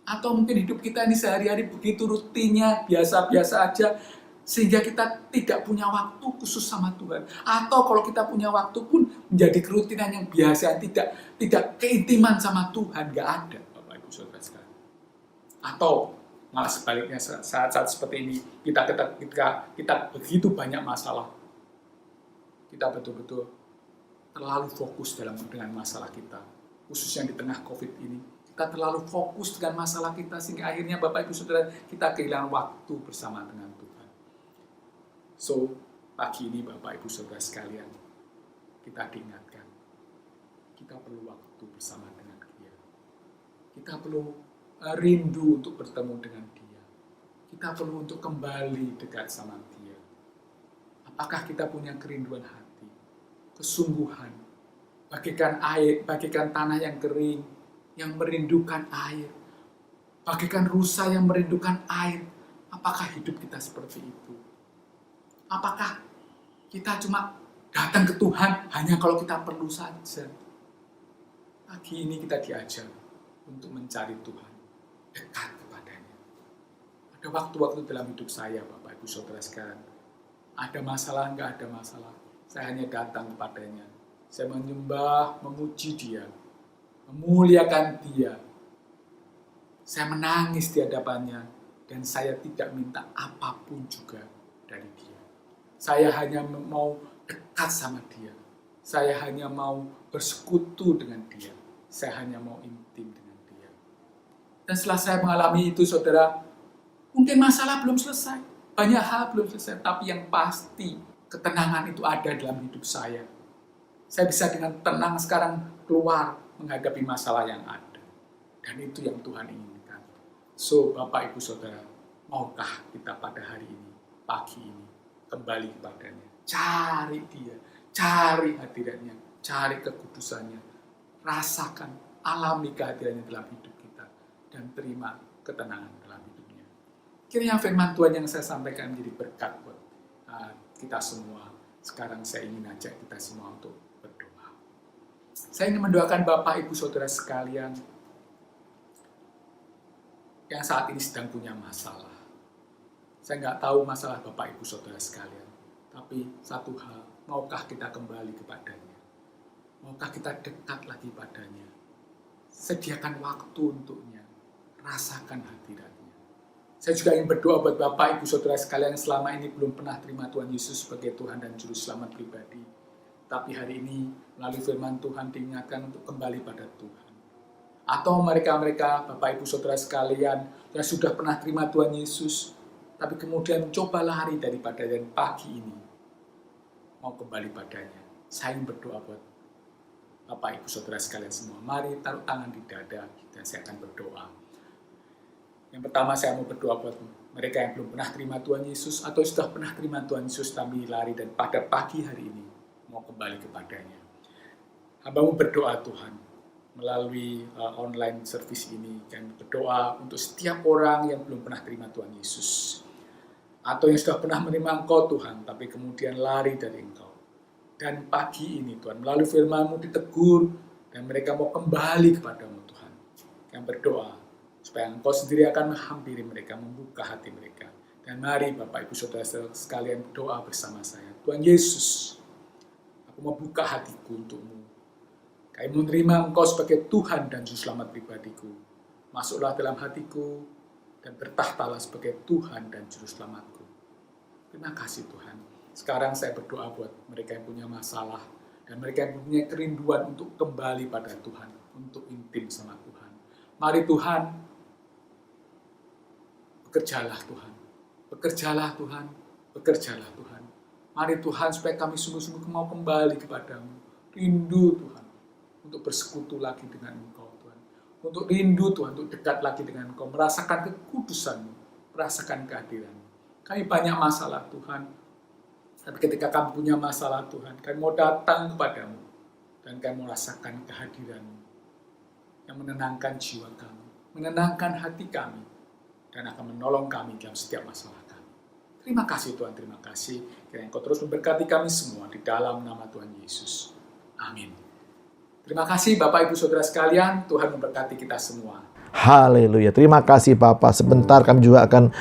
Atau mungkin hidup kita ini sehari-hari begitu rutinnya, biasa-biasa aja, sehingga kita tidak punya waktu khusus sama Tuhan. Atau kalau kita punya waktu pun menjadi kerutinan yang biasa, tidak keintiman sama Tuhan, nggak ada, Bapak Ibu Saudara sekalian. Atau malah sebaliknya, saat-saat seperti ini, kita begitu banyak masalah, kita betul-betul terlalu fokus dengan masalah kita, khususnya di tengah COVID ini. Kita terlalu fokus dengan masalah kita, sehingga akhirnya Bapak Ibu Saudara, kita kehilangan waktu bersama dengan Tuhan. So, pagi ini Bapak Ibu Saudara sekalian, kita diingatkan, kita perlu waktu bersama dengan Dia. Kita perlu rindu untuk bertemu dengan Dia. Kita perlu untuk kembali dekat sama Dia. Apakah kita punya kerinduan hati, kesungguhan, bagaikan air, bagaikan tanah yang kering, yang merindukan air, bagaikan rusa yang merindukan air? Apakah hidup kita seperti itu? Apakah kita cuma datang ke Tuhan hanya kalau kita perlu saja? Pagi ini kita diajar untuk mencari Tuhan, dekat kepadanya. Ada waktu-waktu dalam hidup saya, Bapak Ibu Saudara sekalian, ada masalah, nggak ada masalah, saya hanya datang kepadanya. Saya menyembah, memuji Dia, memuliakan Dia. Saya menangis di hadapannya, dan saya tidak minta apapun juga dari Dia. Saya hanya mau dekat sama Dia. Saya hanya mau bersekutu dengan Dia. Saya hanya mau intim dengan Dia. Dan setelah saya mengalami itu, saudara, mungkin masalah belum selesai. Banyak hal belum selesai. Tapi yang pasti, ketenangan itu ada dalam hidup saya. Saya bisa dengan tenang sekarang keluar menghadapi masalah yang ada. Dan itu yang Tuhan inginkan. So, Bapak Ibu Saudara, maukah kita pada hari ini, pagi ini, kembali kepadanya, cari Dia, cari hadiratnya, cari kekudusannya, rasakan, alami kehadirannya dalam hidup kita, dan terima ketenangan dalam hidupnya. Kiranya firman Tuhan yang saya sampaikan menjadi berkat buat kita semua. Sekarang saya ingin ajak kita semua untuk berdoa. Saya ingin mendoakan Bapak Ibu Saudara sekalian yang saat ini sedang punya masalah. Saya nggak tahu masalah Bapak Ibu Saudara sekalian, tapi satu hal, maukah kita kembali kepadanya? Maukah kita dekat lagi padanya? Sediakan waktu untuknya, rasakan hadiratnya. Saya juga ingin berdoa buat Bapak, Ibu, Saudara sekalian yang selama ini belum pernah terima Tuhan Yesus sebagai Tuhan dan Juru Selamat pribadi. Tapi hari ini melalui firman Tuhan diingatkan untuk kembali pada Tuhan. Atau mereka-mereka, Bapak, Ibu, Saudara sekalian yang sudah pernah terima Tuhan Yesus, tapi kemudian mencoba lari daripada dan pagi ini mau kembali padanya. Saya ingin berdoa buat Bapak, Ibu, Saudara sekalian semua. Mari taruh tangan di dada dan saya akan berdoa. Yang pertama saya mau berdoa buat mereka yang belum pernah terima Tuhan Yesus atau sudah pernah terima Tuhan Yesus tapi lari dan pada pagi hari ini mau kembali kepadanya. Hamba-Mu berdoa Tuhan melalui online service ini dan berdoa untuk setiap orang yang belum pernah terima Tuhan Yesus atau yang sudah pernah menerima Engkau Tuhan tapi kemudian lari dari Engkau. Dan pagi ini Tuhan melalui firman-Mu ditegur dan mereka mau kembali kepadamu Tuhan. Yang berdoa supaya Engkau sendiri akan menghampiri mereka, membuka hati mereka. Dan mari Bapak, Ibu, Saudara sekalian berdoa bersama saya. Tuhan Yesus, aku mau buka hatiku untuk-Mu. Kami menerima Engkau sebagai Tuhan dan Juru Selamat pribadiku. Masuklah dalam hatiku dan bertahtalah sebagai Tuhan dan Juru Selamatku. Terima kasih Tuhan. Sekarang saya berdoa buat mereka yang punya masalah dan mereka yang punya kerinduan untuk kembali pada Tuhan, untuk intim sama Tuhan. Mari Tuhan, bekerjalah Tuhan, bekerjalah Tuhan, bekerjalah Tuhan. Mari Tuhan supaya kami sungguh-sungguh mau kembali kepadamu. Rindu Tuhan untuk bersekutu lagi dengan Engkau Tuhan. Untuk rindu Tuhan, untuk dekat lagi dengan Engkau. Merasakan kekudusan-Mu, merasakan kehadiran-Mu. Kami banyak masalah Tuhan. Tapi ketika kami punya masalah Tuhan, kami mau datang kepadamu. Dan kami mau rasakan kehadiran-Mu. Yang menenangkan jiwa kami, menenangkan hati kami. Dan akan menolong kami dalam setiap masalah kami. Terima kasih Tuhan, terima kasih. Kiranya Engkau terus memberkati kami semua di dalam nama Tuhan Yesus. Amin. Terima kasih Bapak, Ibu, Saudara sekalian. Tuhan memberkati kita semua. Haleluya. Terima kasih Bapak. Sebentar kami juga akan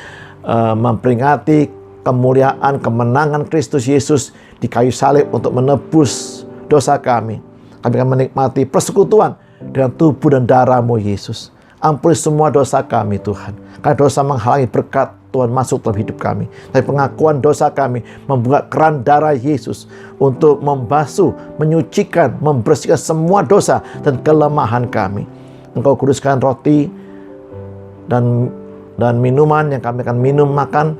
memperingati kemuliaan, kemenangan Kristus Yesus di kayu salib untuk menebus dosa kami. Kami akan menikmati persekutuan dengan tubuh dan darah-Mu Yesus. Ampuni semua dosa kami Tuhan. Karena dosa menghalangi berkat Tuhan masuk dalam hidup kami. Tapi pengakuan dosa kami membuka keran darah Yesus untuk membasuh, menyucikan, membersihkan semua dosa dan kelemahan kami. Engkau kuduskan roti dan minuman yang kami akan minum makan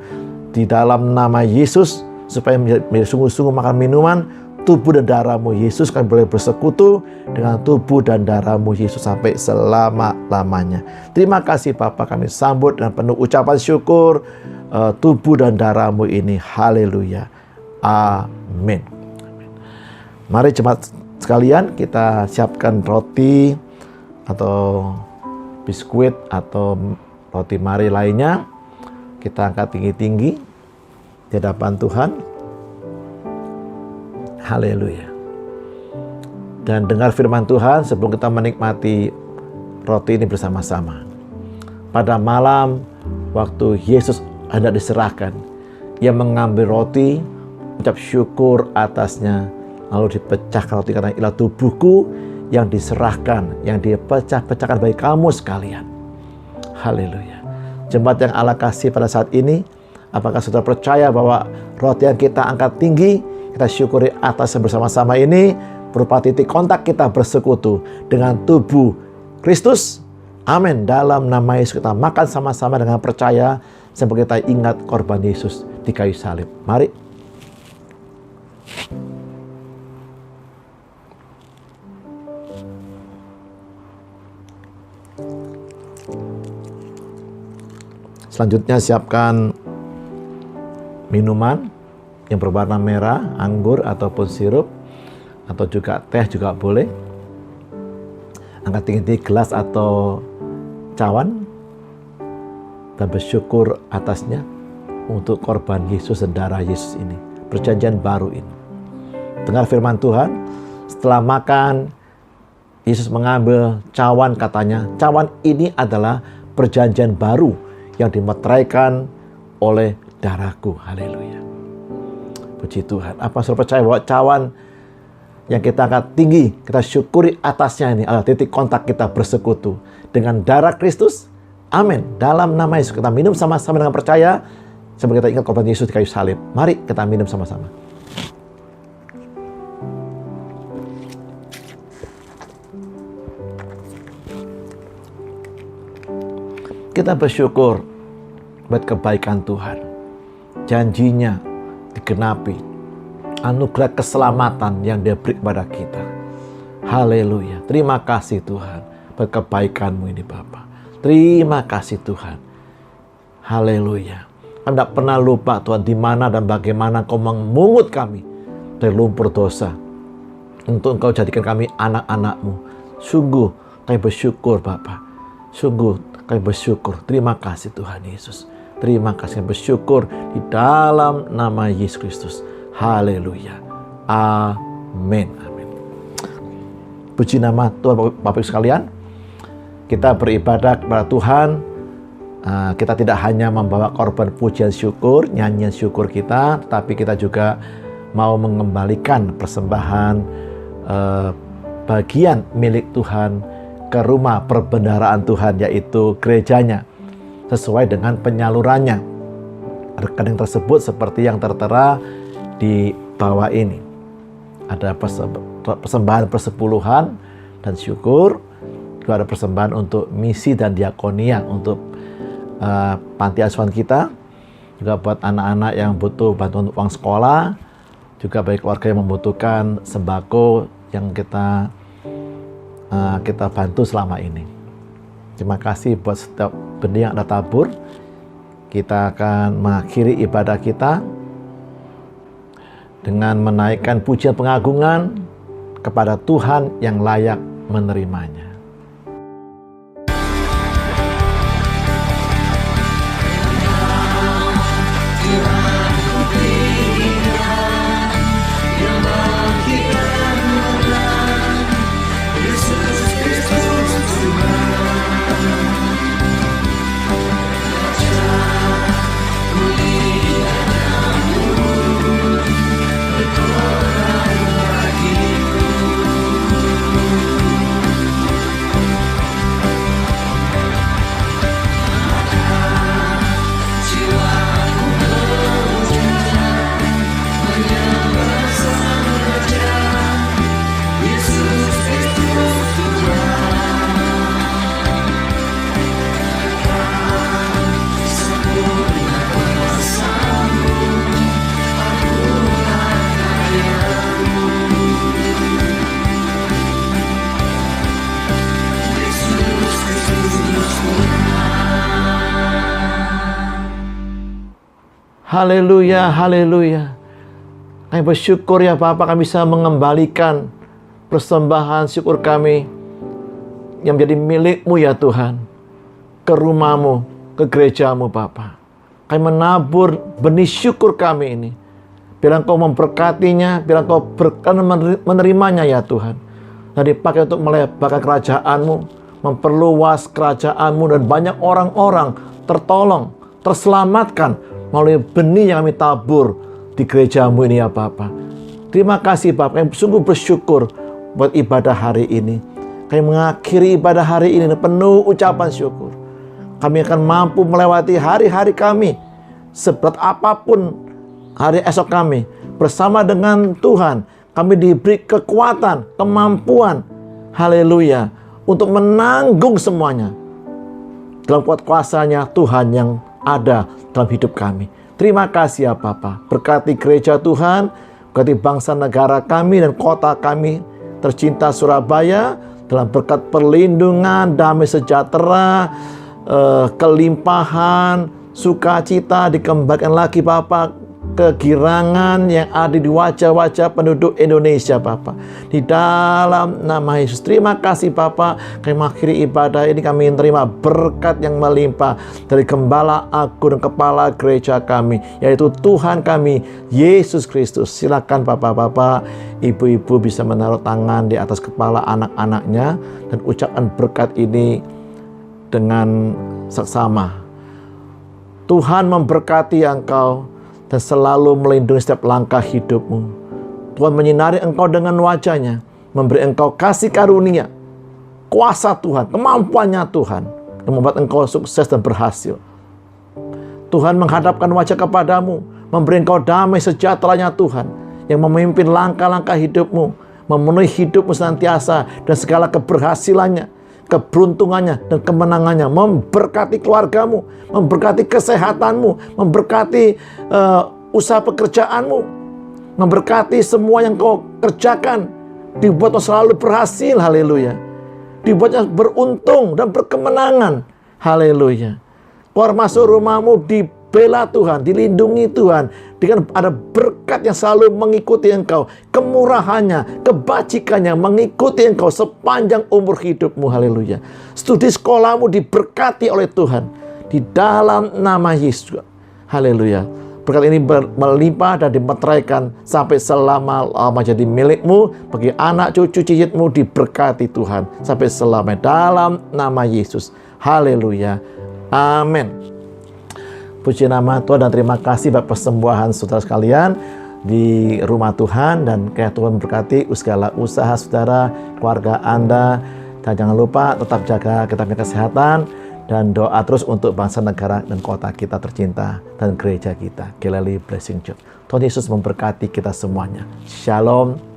di dalam nama Yesus. Supaya menjadi sungguh-sungguh makan minuman tubuh dan darah-Mu Yesus, kami boleh bersekutu dengan tubuh dan darah-Mu Yesus sampai selama-lamanya. Terima kasih Bapa, kami sambut dengan penuh ucapan syukur tubuh dan darah-Mu ini. Haleluya. Amin. Mari jemaat sekalian, kita siapkan roti atau biskuit atau roti mari lainnya. Kita angkat tinggi-tinggi di hadapan Tuhan. Haleluya. Dan dengar firman Tuhan sebelum kita menikmati roti ini bersama-sama. Pada malam waktu Yesus hendak diserahkan, Ia mengambil roti, mengucap syukur atasnya, lalu dipecahkan roti, karena inilah tubuhku yang diserahkan, yang dipecah-pecahkan bagi kamu sekalian. Haleluya. Jemaat yang Allah kasih pada saat ini, apakah saudara percaya bahwa roti yang kita angkat tinggi, kita syukuri atasnya bersama-sama ini, berupa titik kontak kita bersekutu dengan tubuh Kristus. Amin. Dalam nama Yesus kita makan sama-sama dengan percaya, sampai kita ingat korban Yesus di kayu salib. Mari. Selanjutnya siapkan minuman yang berwarna merah, anggur ataupun sirup, atau juga teh juga boleh. Angkat tinggi gelas atau cawan dan bersyukur atasnya untuk korban Yesus dan darah Yesus ini, perjanjian baru ini. Dengar firman Tuhan, setelah makan Yesus mengambil cawan, katanya, cawan ini adalah perjanjian baru yang dimeteraikan oleh darahku. Haleluya. Puji Tuhan. Apa saudara percaya bahwa cawan yang kita angkat tinggi, kita syukuri atasnya ini adalah titik kontak kita bersekutu dengan darah Kristus? Amin. Dalam nama Yesus kita minum sama-sama dengan percaya. Sebelum kita ingat korban Yesus di kayu salib. Mari kita minum sama-sama. Kita bersyukur buat kebaikan Tuhan. Janjinya digenapi. Anugerah keselamatan yang Dia beri kepada kita. Haleluya. Terima kasih Tuhan buat kebaikan-Mu ini Bapa. Terima kasih Tuhan. Haleluya. Kami tidak pernah lupa Tuhan di mana dan bagaimana Engkau memungut kami dari lumpur dosa. Untuk Engkau jadikan kami anak-anak-Mu. Sungguh kami bersyukur Bapa. Sungguh kami bersyukur. Terima kasih Tuhan Yesus. Terima kasih kami bersyukur di dalam nama Yesus Kristus. Haleluya. Amin. Amin. Puji nama Tuhan Bapak Ibu sekalian. Kita beribadah kepada Tuhan. Kita tidak hanya membawa korban pujian syukur, nyanyian syukur kita, tetapi kita juga mau mengembalikan persembahan bagian milik Tuhan ke rumah perbendaharaan Tuhan, yaitu gerejanya, sesuai dengan penyalurannya. Rekening tersebut seperti yang tertera di bawah ini. Ada persembahan persepuluhan dan syukur, juga ada persembahan untuk misi dan diakonia untuk panti asuhan kita, juga buat anak-anak yang butuh bantuan uang sekolah, juga bagi keluarga yang membutuhkan sembako yang kita bantu selama ini. Terima kasih buat setiap benih yang Anda tabur. Kita akan mengakhiri ibadah kita dengan menaikkan pujian pengagungan kepada Tuhan yang layak menerimanya. Haleluya, haleluya. Kami bersyukur ya Bapak, kami bisa mengembalikan persembahan syukur kami yang menjadi milik-Mu ya Tuhan, ke rumah-Mu, ke gereja-Mu Bapak. Kami menabur benih syukur kami ini. Biar Engkau memberkatinya, biar Engkau berkenan menerimanya ya Tuhan. Dan dipakai untuk melebarkan kerajaan-Mu, memperluas kerajaan-Mu, dan banyak orang-orang tertolong, terselamatkan melalui benih yang kami tabur di gereja-Mu ini ya Bapak. Terima kasih Bapak, kami sungguh bersyukur buat ibadah hari ini. Kami mengakhiri ibadah hari ini penuh ucapan syukur. Kami akan mampu melewati hari-hari kami, seberat apapun hari esok kami. Bersama dengan Tuhan, kami diberi kekuatan, kemampuan, haleluya, untuk menanggung semuanya. Dalam kuat kuasa-Nya Tuhan yang ada dalam hidup kami. Terima kasih ya Bapak. Berkati gereja Tuhan, berkati bangsa negara kami dan kota kami tercinta Surabaya, dalam berkat perlindungan, damai sejahtera, kelimpahan, sukacita dikembangkan lagi Bapak. Kegirangan yang ada di wajah-wajah penduduk Indonesia Bapak. Di dalam nama Yesus. Terima kasih Bapak. Kami mengakhiri ibadah ini, kami menerima berkat yang melimpah dari Gembala Agung dan Kepala Gereja kami, yaitu Tuhan kami, Yesus Kristus. Silakan Bapak-bapak, ibu-ibu bisa menaruh tangan di atas kepala anak-anaknya dan ucapkan berkat ini dengan seksama. Tuhan memberkati engkau dan selalu melindungi setiap langkah hidupmu. Tuhan menyinari engkau dengan wajah-Nya, memberi engkau kasih karunia, kuasa Tuhan, kemampuannya Tuhan, dan membuat engkau sukses dan berhasil. Tuhan menghadapkan wajah kepadamu, memberi engkau damai sejahteranya Tuhan, yang memimpin langkah-langkah hidupmu, memenuhi hidupmu senantiasa, dan segala keberhasilannya, keberuntungannya, dan kemenangannya, memberkati keluargamu, memberkati kesehatanmu, memberkati usaha pekerjaanmu, memberkati semua yang kau kerjakan, dibuatnya selalu berhasil, haleluya. Dibuatnya beruntung dan berkemenangan, haleluya. Keluar masuk rumahmu dibela Tuhan, dilindungi Tuhan, dengan ada berkat yang selalu mengikuti engkau, kemurahannya, kebajikannya mengikuti engkau sepanjang umur hidupmu, haleluya. Studi sekolahmu diberkati oleh Tuhan, di dalam nama Yesus, haleluya. Berkat ini melimpah dan dimeteraikan sampai selama-lama jadi milikmu, bagi anak cucu cicitmu diberkati Tuhan sampai selama, dalam nama Yesus, haleluya, amin. Puji nama Tuhan dan terima kasih buat persembahan saudara sekalian di rumah Tuhan, dan kiranya Tuhan berkati segala usaha saudara, keluarga Anda, dan jangan lupa tetap jaga kita punya kesehatan, dan doa terus untuk bangsa, negara, dan kota kita tercinta, dan gereja kita. Galilee Blessing Church. Tuhan Yesus memberkati kita semuanya. Shalom.